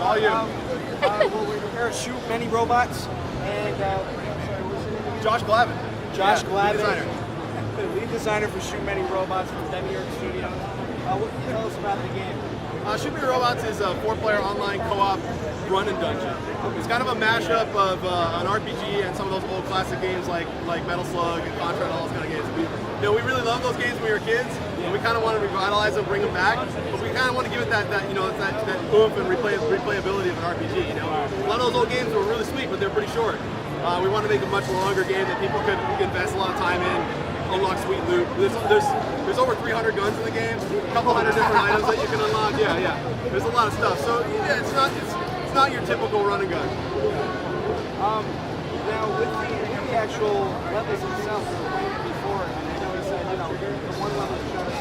All you. Well, we're here to shoot many robots, and Josh Glavin. Josh Glavin, designer. the lead designer for Shoot Many Robots from Demiurge Studios. What can you tell us about the game? Shoot Many Robots is a 4-player online co-op run and dungeon. It's kind of a mashup of an RPG and some of those old classic games like Metal Slug and Contra and all those kind of games. We really loved those games when we were kids, and we kind of want to revitalize them, bring them back. But we kind of want to give it that oomph and replayability of an RPG. A lot of those old games were really sweet, but they're pretty short. We want to make a much longer game that people could invest a lot of time in, unlock sweet loot. There's over 300 guns in the game, a couple hundred different items that you can unlock. Yeah. There's a lot of stuff. So yeah, it's not your typical run and gun. Now with the actual levels themselves, we were playing it before, and I noticed that the one level you showed us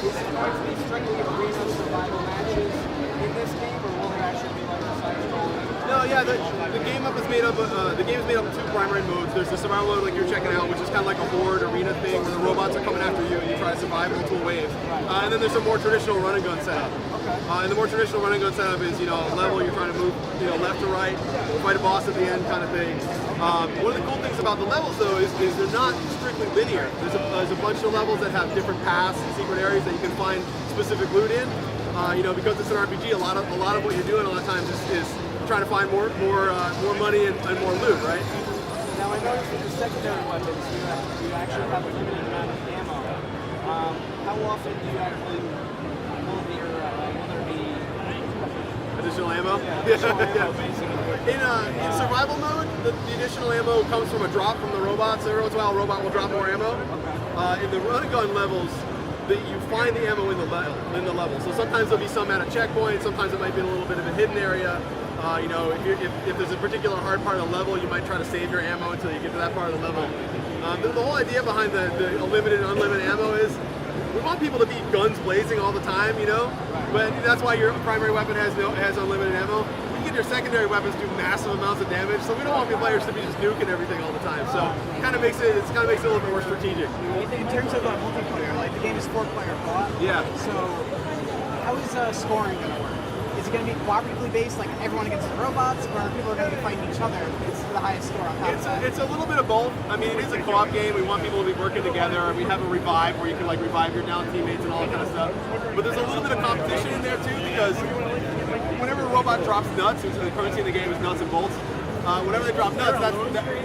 is it going to be strictly arena survival matches in this game, or will there actually be like a side scrolling? No, yeah, the game is made up of 2 primary modes. There's the survival mode like you're checking out, which is kind of like a horde arena thing where the robots are coming after you and you try to survive multiple waves. And then there's a more traditional run and gun setup. And the more traditional run and gun setup is a level you're trying to move left to right, fight a boss at the end kind of thing. One of the cool things about the levels though is they're not strictly linear. There's a bunch of levels that have different paths and secret areas that you can find specific loot in. Because it's an RPG, a lot of what you're doing a lot of times is trying to find more money and more loot, right? Now I noticed with the secondary weapons, you actually have a limited amount of ammo. How often do you actually will there be additional ammo? Additional ammo, basically. In survival mode, the additional ammo comes from a drop from the robots. Every once in a while, a robot will drop more ammo. In the run and gun levels, you find the ammo in the level. So sometimes there'll be some at a checkpoint. Sometimes it might be in a little bit of a hidden area. If there's a particular hard part of the level, you might try to save your ammo until you get to that part of the level. The whole idea behind the limited and unlimited ammo is we want people to be guns blazing all the time, but that's why your primary weapon has unlimited ammo. You get your secondary weapons do massive amounts of damage, so we don't want players to be just nuking everything all the time. So it kind of makes it a little bit more strategic. In terms of multiplayer, like the game is 4-player co-op. Yeah. So how is scoring going to work? Is it going to be cooperatively based, like everyone against the robots, or are people going to be fighting each other? It's the highest score on top of that. It's a little bit of both. I mean, it is a co-op game. We want people to be working together. We have a revive where you can revive your down teammates and all that kind of stuff. But there's a little bit of competition in there too, because whenever a robot drops nuts, the currency in the game is nuts and bolts. Whenever they drop nuts,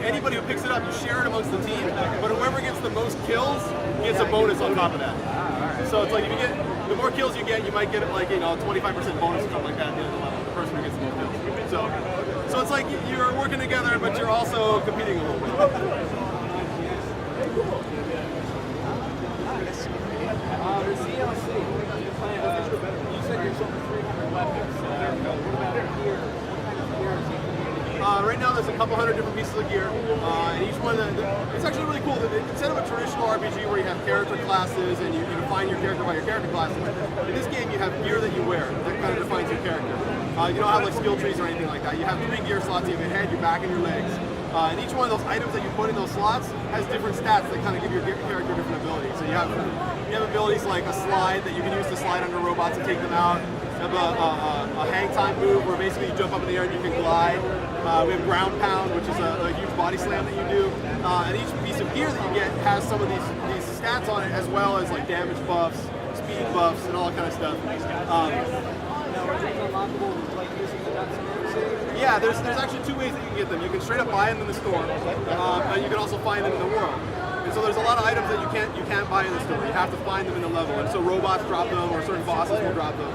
anybody who picks it up, you share it amongst the team. But whoever gets the most kills gets a bonus on top of that. So it's like the more kills you get, you might get 25% bonus or something like that at the end of the level. The person who gets the most kills. So it's like you're working together, but you're also competing a little bit. The DLC, you said there's over 300 weapons. What about gear? What kind of gear is it? Right now there's a couple hundred different pieces of gear, and each one, it's actually really cool. Instead of a traditional RPG where you have character classes and you define your character by your character classes, in this game you have gear that you wear that kind of defines your character. You don't have skill trees or anything like that. You have 3 gear slots. You have your head, your back, and your legs. And each one of those items that you put in those slots has different stats that kind of give your character different abilities. So you have abilities like a slide that you can use to slide under robots and take them out. You have a hang time move where basically you jump up in the air and you can glide. We have ground pound, which is a huge body slam that you do. And each piece of gear that you get has some of these stats on it, as well as damage buffs, speed buffs, and all that kind of stuff. Yeah, there's actually 2 ways that you can get them. You can straight up buy them in the store, and you can also find them in the world. And so there's a lot of items that you can't buy in the store. You have to find them in the level. And so robots drop them, or certain bosses will drop them.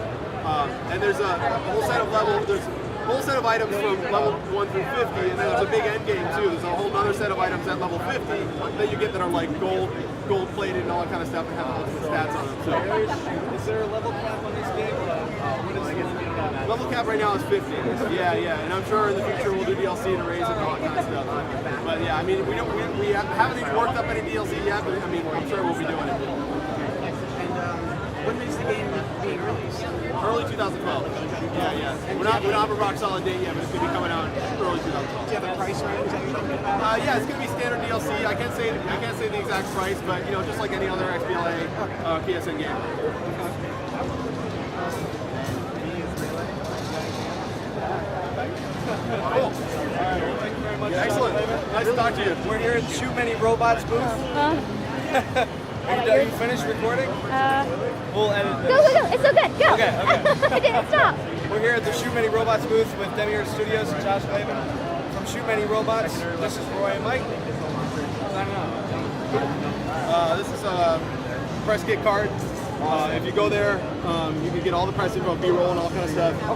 And there's a whole set of levels. There's a whole set of items from level 1 through 50, and then there's a big end game too. There's a whole other set of items at level 50 that you get that are gold plated and all that kind of stuff and have ultimate stats on them. So is there a level cap on this game? level cap right now is 50. Yeah, and I'm sure in the future we'll do DLC to raise it and all that kind of stuff. But yeah, I mean we haven't even worked up any DLC yet, but I mean I'm sure we'll be doing it. When is the game being released? Early 2012. Yeah. We're not a rock solid date yet, but it's gonna be coming out early 2012. Do you have a price range that you're looking at? Yeah, it's gonna be standard DLC. I can't say the exact price, but just like any other XBLA PSN game. Cool. Thank you very much. Excellent. Nice to talk to you. We're here at Shoot Many Robots booth. Are you finished recording? We'll edit this. Go. It's so good. Go. Okay. I didn't stop. We're here at the Shoot Many Robots booth with Demiurge Studios and Josh Clavin. From Shoot Many Robots, this is Roy and Mike. Signing off. This is a press kit card. If you go there, you can get all the press info, B-roll, and all kind of stuff.